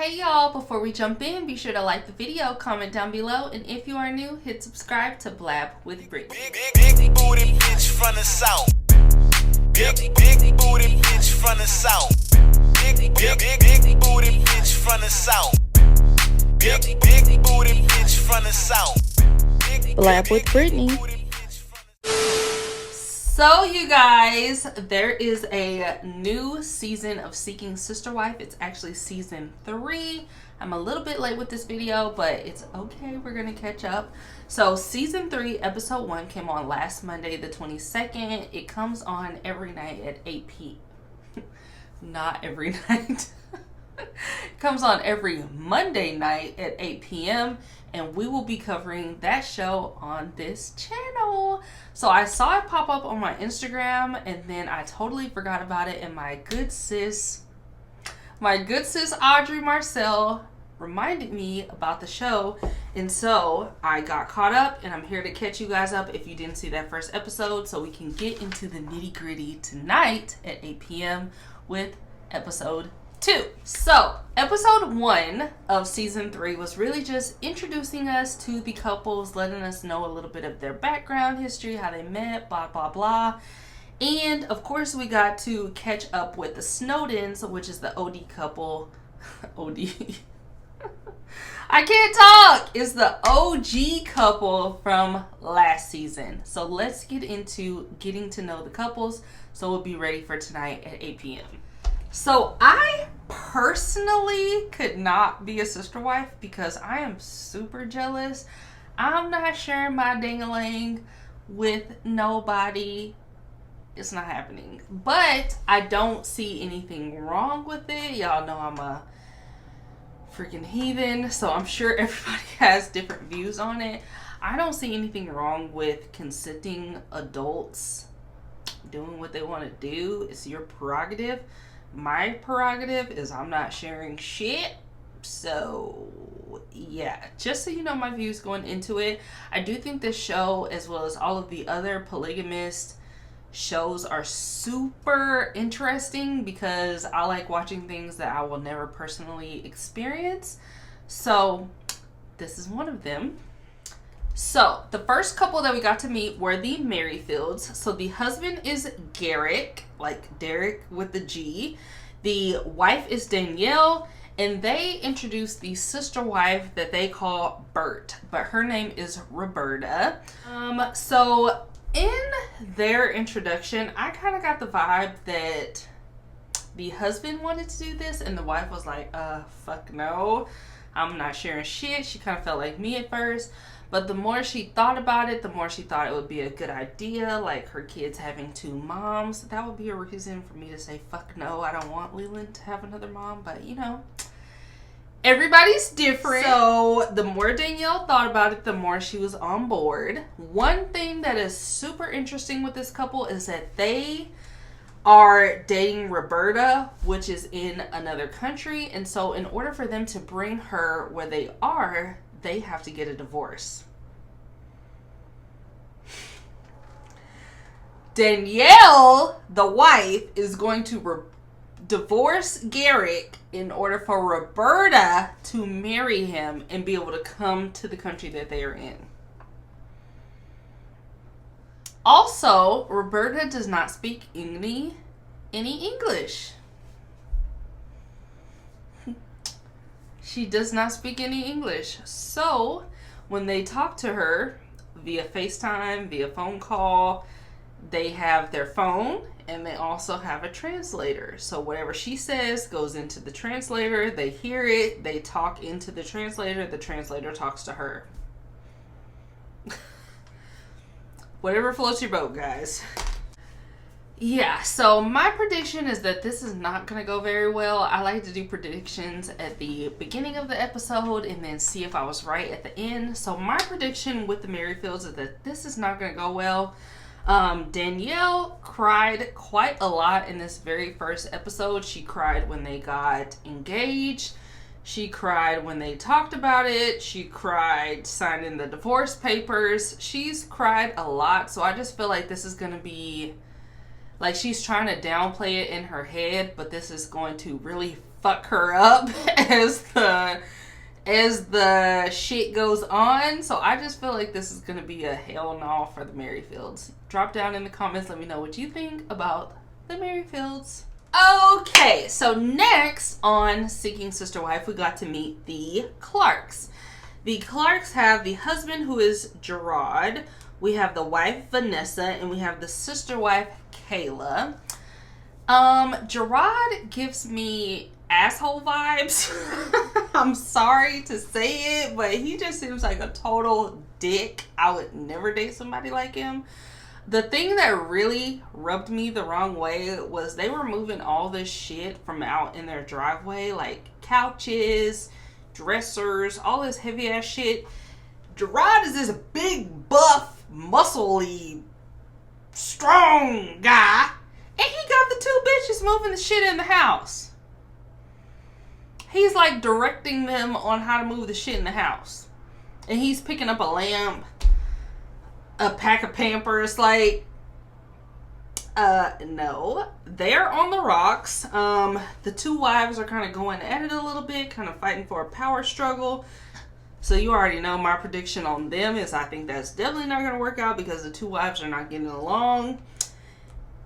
Hey y'all, before we jump in, be sure to like the video, comment down below, and if you are new, hit subscribe to Blabb with Brittany. Big booty bitch from the south. Big booty bitch from the south. Big booty bitch from the south. Big booty bitch from the south. Blabb with Brittany. So you guys, there is a new season of Seeking Sister Wife. It's actually season 3. I'm a little bit late with this video, but it's okay. We're going to catch up. So season 3, episode 1 came on last Monday, the 22nd. It comes on every night at 8 p.m. Not every night. It comes on every Monday night at 8 p.m. and we will be covering that show on this channel. So I saw it pop up on my Instagram and then I totally forgot about it, and my good sis Audrey Marcell reminded me about the show, and so I got caught up and I'm here to catch you guys up if you didn't see that first episode, so we can get into the nitty-gritty tonight at 8 p.m. with episode 2. So episode 1 of season 3 was really just introducing us to the couples, letting us know a little bit of their background history, how they met, blah blah blah. And of course we got to catch up with the Snowdens, which is the OD couple. OD I can't talk. It's the OG couple from last season. So let's get into getting to know the couples, so we'll be ready for tonight at 8 p.m. So I personally could not be a sister wife because I am super jealous. I'm not sharing my ding-a-ling with nobody. It's not happening. But I don't see anything wrong with it. Y'all know I'm a freaking heathen, so I'm sure everybody has different views on it. I don't see anything wrong with consenting adults doing what they want to do. It's your prerogative. My prerogative is I'm not sharing shit. So yeah, just so you know my views going into it. I do think this show, as well as all of the other polygamist shows, are super interesting because I like watching things that I will never personally experience. So this is one of them. So the first couple that we got to meet were the Merryfields. So the husband is Garrick, like Derek with the G. The wife is Danielle, and they introduced the sister wife that they call Bert, but her name is Roberta. So in their introduction, I kind of got the vibe that the husband wanted to do this and the wife was like, fuck no, I'm not sharing shit. She kind of felt like me at first. But the more she thought about it, the more she thought it would be a good idea, like her kids having 2 moms. That would be a reason for me to say, fuck no, I don't want Leland to have another mom. But, you know, everybody's different. So the more Danielle thought about it, the more she was on board. One thing that is super interesting with this couple is that they are dating Roberta, which is in another country. And so in order for them to bring her where they are, they have to get a divorce. Danielle, the wife, is going to divorce Garrick in order for Roberta to marry him and be able to come to the country that they are in. Also, Roberta does not speak any English. She does not speak any English. So when they talk to her via FaceTime, via phone call, they have their phone and they also have a translator. So whatever she says goes into the translator. They hear it. They talk into the translator. The translator talks to her. Whatever floats your boat, guys. Yeah, so my prediction is that this is not going to go very well. I like to do predictions at the beginning of the episode and then see if I was right at the end. So my prediction with the Merryfields is that this is not going to go well. Danielle cried quite a lot in this very first episode. She cried when they got engaged. She cried when they talked about it. She cried signing the divorce papers. She's cried a lot. So I just feel like this is going to be like she's trying to downplay it in her head, but this is going to really fuck her up as the shit goes on. So I just feel like this is going to be a hell no for the Merryfields. Drop down in the comments. Let me know what you think about the Merryfields. Okay, so next on Seeking Sister Wife, we got to meet the Clarks. The Clarks have the husband, who is Gerard. We have the wife, Vanessa, and we have the sister wife, Kayla. Gerard gives me asshole vibes. I'm sorry to say it, but he just seems like a total dick. I would never date somebody like him. The thing that really rubbed me the wrong way was they were moving all this shit from out in their driveway, like couches, dressers, all this heavy ass shit. Gerard is this big, buff, muscly, strong guy, and he got the two bitches moving the shit in the house. He's like directing them on how to move the shit in the house. And he's picking up a lamp, a pack of Pampers. Like, no. They're on the rocks. The two wives are kind of going at it a little bit, kind of fighting for a power struggle. So you already know my prediction on them is I think that's definitely not going to work out because the two wives are not getting along.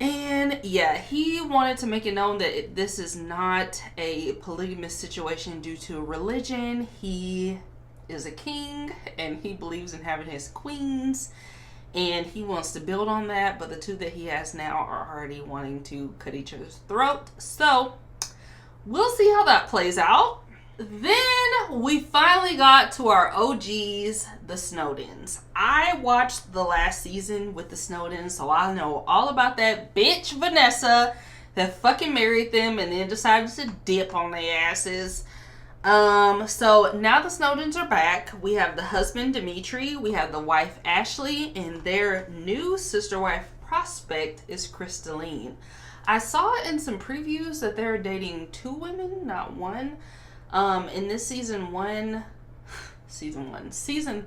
And yeah, he wanted to make it known that this is not a polygamous situation due to religion. He is a king and he believes in having his queens and he wants to build on that, but the two that he has now are already wanting to cut each other's throat. So we'll see how that plays out. Then we finally got to our OGs, the Snowdens. I watched the last season with the Snowdens, so I know all about that bitch Vanessa that fucking married them and then decided to dip on their asses. So now the Snowdens are back. We have the husband Dimitri, we have the wife Ashley, and their new sister wife prospect is Crystalline. I saw in some previews that they're dating two women, not one. In this season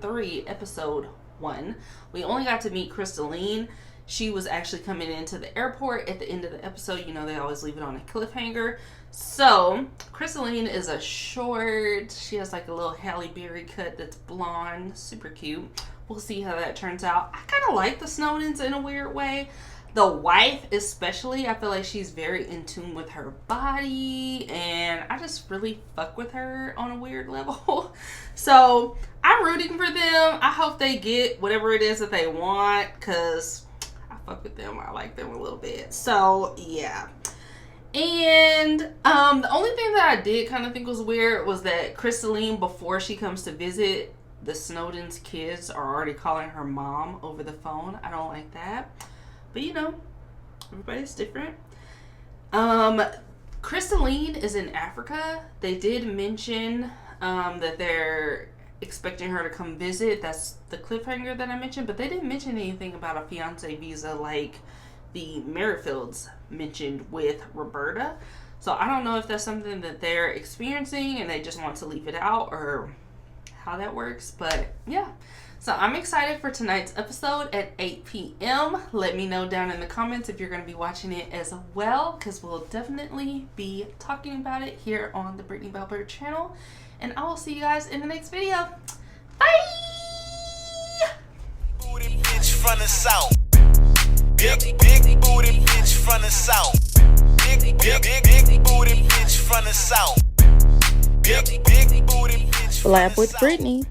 3, episode 1, we only got to meet Crystalline. She was actually coming into the airport at the end of the episode. You know, they always leave it on a cliffhanger. So, Crystalline is a short, she has like a little Halle Berry cut that's blonde, super cute. We'll see how that turns out. I kind of like the Snowdens in a weird way. The wife especially, I feel like she's very in tune with her body and I just really fuck with her on a weird level. So I'm rooting for them. I hope they get whatever it is that they want because I fuck with them. I like them a little bit. So yeah. And the only thing that I did kind of think was weird was that Crystalline, before she comes to visit, the Snowdens kids are already calling her mom over the phone. I don't like that. But you know, everybody's different. Crystalline is in Africa. They did mention that they're expecting her to come visit. That's the cliffhanger that I mentioned. But they didn't mention anything about a fiancé visa like the Merryfields mentioned with Roberta. So I don't know if that's something that they're experiencing and they just want to leave it out or how that works. But yeah. So I'm excited for tonight's episode at 8 p.m. Let me know down in the comments if you're going to be watching it as well, because we'll definitely be talking about it here on the Brittany Bellbird channel. And I will see you guys in the next video. Bye! Booty bitch from the south. Big booty bitch from the south. Big booty bitch from the south. Big booty bitch from the south. Blabb with Brittany.